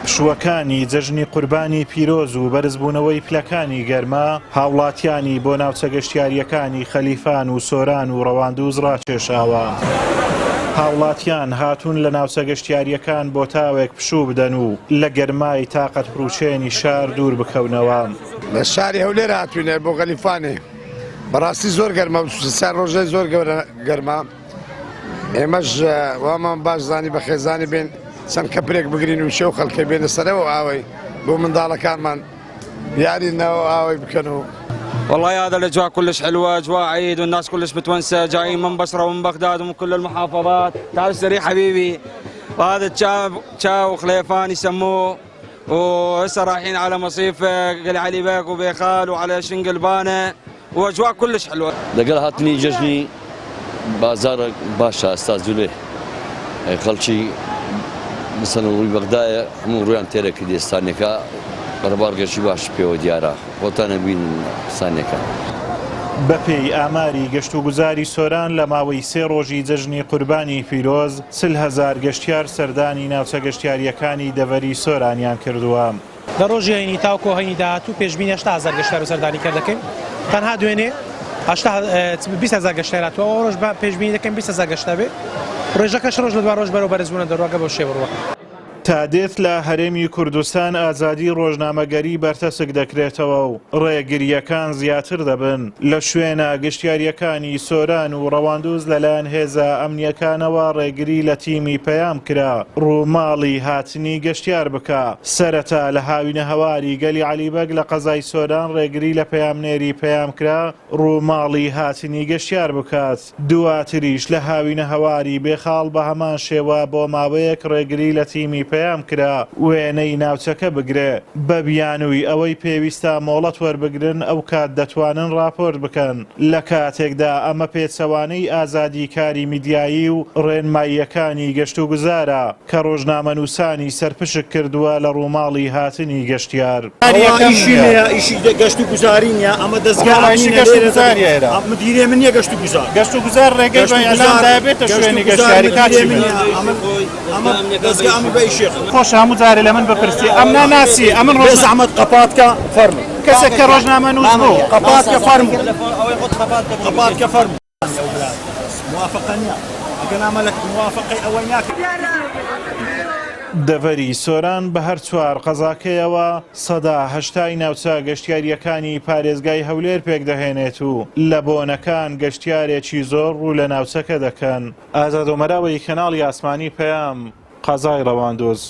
پشووەکانی جەژنی قوربانی پیرۆز و بەرزبوونەوەی پلەکانی گەرما هاوڵاتیانی بۆ ناوچە گەشتیاریەکانی خەلیفان و سۆران و ڕەواندوز ڕاکێشاوە. هاوڵاتیان هاتوون لە ناوچە گەشتیاریەکان بۆ تاوێک پشوو بدەن و لە گەرمای تاقەت پروچێنی شار دوور بکەونەوە. لە شاری هەولێر هاتوینە بۆ خەلیفانێ بەڕاستی زۆر گەرمە سەر ڕۆژەی زۆر گەرمە. ئێمەش وامان باش زانی بە خێزانی بێن چەند کەپرێک بگرین و شێو خەڵکە بێنە سەرەوە ئاوەی بۆ منداڵەکانمان یارینەوە ئاوەی بکەن و والله هذا الاجواء كلش حلوه، اجواء عيد والناس كلش متونسه، جايين من بصره ومن بغداد ومن كل المحافظات. تعال اشتري حبيبي، وهذا تشاو خليفان يسموه، وهسه رايحين على مصيف قلي علي بيك وبيخال وعلى شنقلبانه، واجواء كلش حلوه. لقل هاتني ججني بازار باشا استاذ زوليه خلشي مثلا وی بغداد همون رویان تیره که دیستانیکا بربارگشی باش پیو دیاره وطن بین سانیکا. بەپێی ئاماری گەشت و گوزاری سۆران لە ماوەی 3 ڕۆژی جەژنی قوربانی پیرۆز 40,000 گەشتیار سەردانی ناوچە گەشتیاریەکانی دەڤەری سۆرانیان کردووە. لە ڕۆژی هەینی تاوکۆ هەینی داهاتوو پێشبینی 80,000 گەشتیار و سەردانی کردەکەین. تەنها دوێنێ 20,000 گەشتیار هاتووە. ئەو ڕۆژ پێشبینی دەکەین 20,000 گەشتە بێ. ڕۆژەکەش ڕۆژ لە دوا ڕۆژ بەرەو بەرزبوونە دەڕواگە بەو شێوە ڕوە. تا دێت لە هەرێمی کوردستان ئازادی ڕۆژنامەگەری بەرتەسک دەکرێتەوە و ڕێگریەکان زیاتر دەبن. لە شوێنە گەشتیاریەکانی سۆران و ڕەواندوز لەلایەن هێزە ئەمنیەکانەوە ڕێگری لە تیمی پەیام کرا ڕووماڵی هاتنی گەشتیار بکە. سەرەتا لە هاوینە هەواری گەلی عەلیبەگ لە قەزای سۆران ڕێگری لە پەیامنێری پەیام کرا ڕووماڵی هاتنی گەشتیار بکات. دواتریش لە هاوینە هەواری بێخاڵ بە هەمان شێوە بۆ ماوەیەک ڕێگری لە تیمی پەیام کرا وێنەی ناوچەکە بگرێ بە بیانووی ئەوەی پێویستە مۆڵەت وەربگرن ئەو کات دەتوانن راپۆرت بکەن. لە کاتێکدا ئەمە پێچەوانەی ئازادی کاری میدیایی و ڕێنماییەکانی گەشت و گوزارە کە ڕۆژنامەنووسانی سەرپشک کردووە لە ڕووماڵی هاتنی گەشتیار. ئیشی گەشت و گوزاری نیە، ئەمە دەستگا مدیرێ من نیە گەشت و گوزار. گەشت و گوزار ڕێگەی بە ئەلان دابێتە شوێنی گەشتیاری کاچی ئەمە دەستگا ئەمە بە ئیشێ خۆش هەموو جارێ لە من بپرسی ئەم ناناسی ئەمن ڕۆژ زەحمەت قەپاتکە فەرموو کەسێک کە ڕۆژنامەنووس بوو قەپاتکە فەرموو قەپاتکە فەرموو موافقە نییە ئەگەر ئەمە لە موافقەی ئەوەی ناکرد. دەڤەری سۆران بە هەر 4 قەزاکەیەوە 80 ناوچە گەشتیاریەکانی پارێزگای هەولێر پێک دەهێنێت و لە بۆنەکان گەشتیارێکی زۆر ڕوو لە ناوچەکە دەکەن. ئازاد و مەراوی کەناڵی ئاسمانی پەیام قەزای ڕەواندۆز.